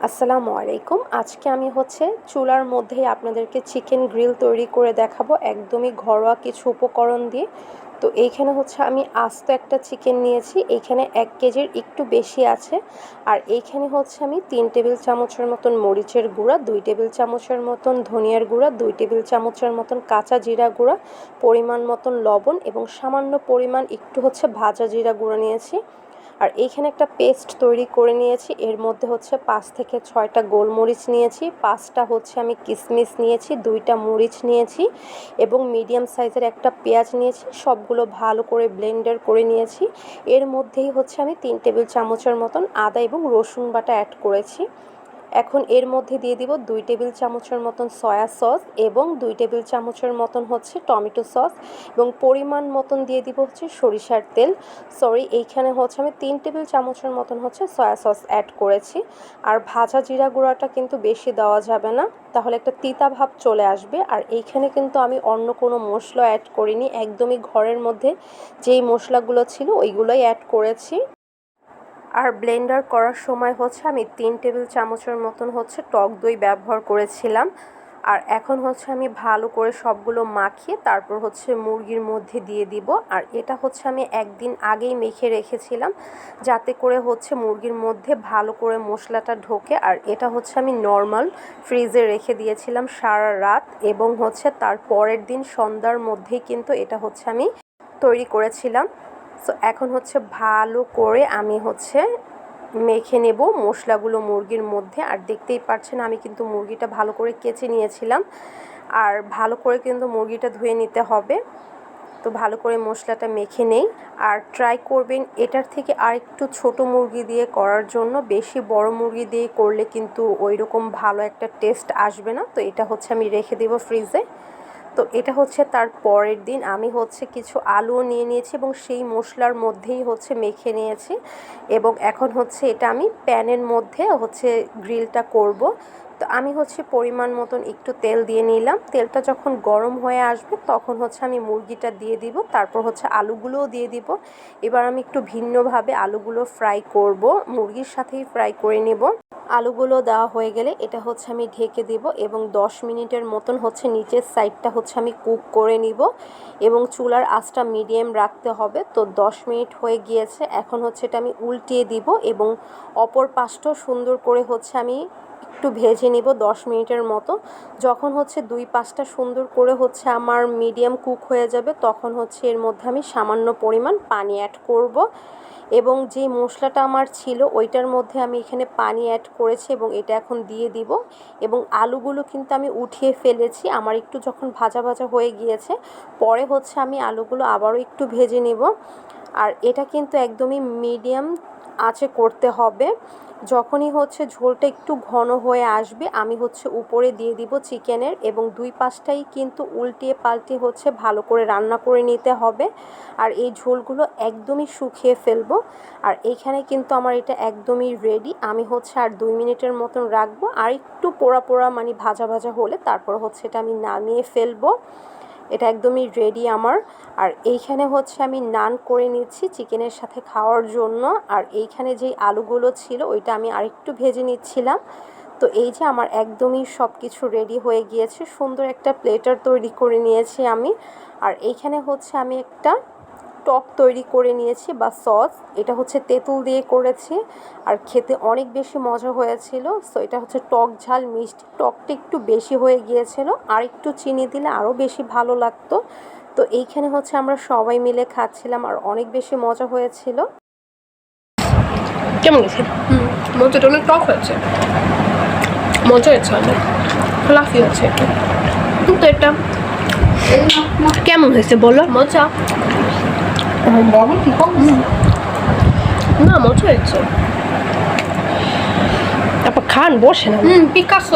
আসসালামু আলাইকুম। আজকে আমি চুলার মধ্যেই আপনাদেরকে চিকেন গ্রিল তৈরি করে দেখাবো একদমই ঘরোয়া কিছু উপকরণ দিয়ে। তো এইখানে আমি আস্ত একটা চিকেন নিয়েছি। এইখানে 1 কেজির একটু বেশি আছে। আর এইখানে আমি 3 টেবিল চামচের মতন মরিচের গুঁড়া, 2 টেবিল চামচের মতন ধনিয়ার গুঁড়া, 2 টেবিল চামচের মতন কাঁচা জিরা গুঁড়া, পরিমাণ মতন লবণ এবং সামান্য পরিমাণ একটু ভাজা জিরা গুঁড়া নিয়েছি। আর এইখানে একটা পেস্ট তৈরি করে নিয়েছি। এর মধ্যে 5 থেকে 6টা গোলমরিচ নিয়েছি, 5টা আমি কিশমিশ নিয়েছি, 2টা মরিচ নিয়েছি এবং মিডিয়াম সাইজের একটা পেঁয়াজ নিয়েছি। সবগুলো ভালো করে ব্লেন্ডার করে নিয়েছি। এর মধ্যেই আমি 3 টেবিল চামচের মতন আদা এবং রসুন বাটা অ্যাড করেছি। এখন এর মধ্যে দিয়ে দিব 2 টেবিল চামচের মতন সয়া সস এবং 2 টেবিল চামচের মতন টমেটো সস এবং পরিমাণ মতন দিয়ে দিব সরিষার তেল। এইখানে আমি 3 টেবিল চামচের মতন সয়া সস অ্যাড করেছি। আর ভাজা জিরা গুঁড়াটা কিন্তু বেশি দেওয়া যাবে না, তাহলে একটা তিতা ভাব চলে আসবে। আর এইখানে কিন্তু আমি অন্য কোনো মশলা অ্যাড করিনি, একদমই ঘরের মধ্যে যেই মশলাগুলো ছিল ওইগুলোই অ্যাড করেছি। আর ব্লেন্ডার করার সময় আমি 3 টেবিল চামচের মতন টক দই ব্যবহার করেছিলাম। আর এখন আমি ভালো করে সবগুলো মাখিয়ে তারপর মুরগির মধ্যে দিয়ে দিব। আর এটা আমি একদিন আগেই মেখে রেখেছিলাম যাতে করে মুরগির মধ্যে ভালো করে মশলাটা ঢোকে। আর এটা আমি নর্মাল ফ্রিজে রেখে দিয়েছিলাম সারা রাত এবং তার পরের দিন সন্ধ্যার মধ্যেই কিন্তু এটা আমি তৈরি করেছিলাম। সো এখন ভালো করে আমি মেখে নেব মশলাগুলো মুরগির মধ্যে। আর দেখতেই পাচ্ছেন আমি কিন্তু মুরগিটা ভালো করে কেচে নিয়েছিলাম। আর ভালো করে কিন্তু মুরগিটা ধুয়ে নিতে হবে। তো ভালো করে মশলাটা মেখে নেই। আর ট্রাই করবেন এটার থেকে আর একটু ছোটো মুরগি দিয়ে করার জন্য। বেশি বড় মুরগি দিয়ে করলে কিন্তু ওই রকম ভালো একটা টেস্ট আসবে না। তো এটা আমি রেখে দেব ফ্রিজে। তো এটা তার পরের দিন আমি কিছু আলুও নিয়ে নিয়েছি এবং সেই মশলার মধ্যেই মেখে নিয়েছি। এবং এখন এটা আমি প্যানের মধ্যে গ্রিলটা করব। তো আমি পরিমাণ মতন একটু তেল দিয়ে নিলাম। তেলটা যখন গরম হয়ে আসবে তখন আমি মুরগিটা দিয়ে দিব, তারপর আলুগুলোও দিয়ে দিব। এবার আমি একটু ভিন্নভাবে আলুগুলো ফ্রাই করব, মুরগির সাথেই ফ্রাই করে নেব। আলুগুলো দেওয়া হয়ে গেলে এটা আমি ঢেকে দেব এবং 10 মিনিটের মতন নিচের সাইডটা আমি কুক করে নিব এবং চুলার আঁচটা মিডিয়াম রাখতে হবে। তো 10 মিনিট হয়ে গিয়েছে। এখন এটা আমি উল্টিয়ে দিব এবং অপর পাশটাও সুন্দর করে আমি একটু ভেজে নিব 10 মিনিটের মতো। যখন 2 পাশটা সুন্দর করে আমার মিডিয়াম কুক হয়ে যাবে তখন এর মধ্যে আমি সামান্য পরিমাণ পানি অ্যাড করব এবং যে মশলাটা আমার ছিল ওইটার মধ্যে আমি এখানে পানি অ্যাড করেছি এবং এটা এখন দিয়ে দিব। এবং আলুগুলো কিন্তু আমি উঠিয়ে ফেলেছি আমার একটু যখন ভাজা ভাজা হয়ে গিয়েছে। পরে আমি আলুগুলো আবারও একটু ভেজে নেব। আর এটা কিন্তু একদমই মিডিয়াম আঁচে করতে হবে। যখনই ঝোলটা একটু ঘন হয়ে আসবে আমি উপরে দিয়ে দিব চিকেনের এবং 2 পাশটাই কিন্তু উল্টিয়ে পাল্টিয়ে ভালো করে রান্না করে নিতে হবে। আর এই ঝোলগুলো একদমই শুকিয়ে ফেলবো। আর এইখানে কিন্তু আমার এটা একদমই রেডি। আমি আর 2 মিনিটের মতন রাখবো। আর একটু পোড়া পোড়া মানে ভাজা ভাজা হলে তারপর এটা আমি নামিয়ে ফেলবো। এটা একদমই রেডি আমার। আর এইখানে আমি নান করে নিচ্ছি চিকেনের সাথে খাওয়ার জন্য। আর এইখানে যেই আলুগুলো ছিল ওইটা আমি আরেকটু ভেজে নিচ্ছিলাম। তো এই যে আমার একদমই সব কিছু রেডি হয়ে গিয়েছে। সুন্দর একটা প্লেটার তৈরি করে নিয়েছি আমি। আর এইখানে আমি একটা টক তৈরি করে নিয়েছি বা সস। এটা তেঁতুল দিয়ে করেছি আর খেতে অনেক বেশি মজা হয়েছিল। সো এটা টক ঝাল মিষ্টি, টকটা একটু বেশি হয়ে গিয়েছিল, আর একটু চিনি দিলে আরও বেশি ভালো লাগতো। তো এইখানে আমরা সবাই মিলে খাচ্ছিলাম আর অনেক বেশি মজা হয়েছিল। কেমন গেছে? মজাটা অনেক টক হয়েছে, মজা হয়েছে, অনেক ফ্লাফি হয়েছে একটু। কিন্তু এটা কেমন হয়েছে বলো? মজা না, মজা হয়েছে। তারপর খান, বসে না, পিকাসো।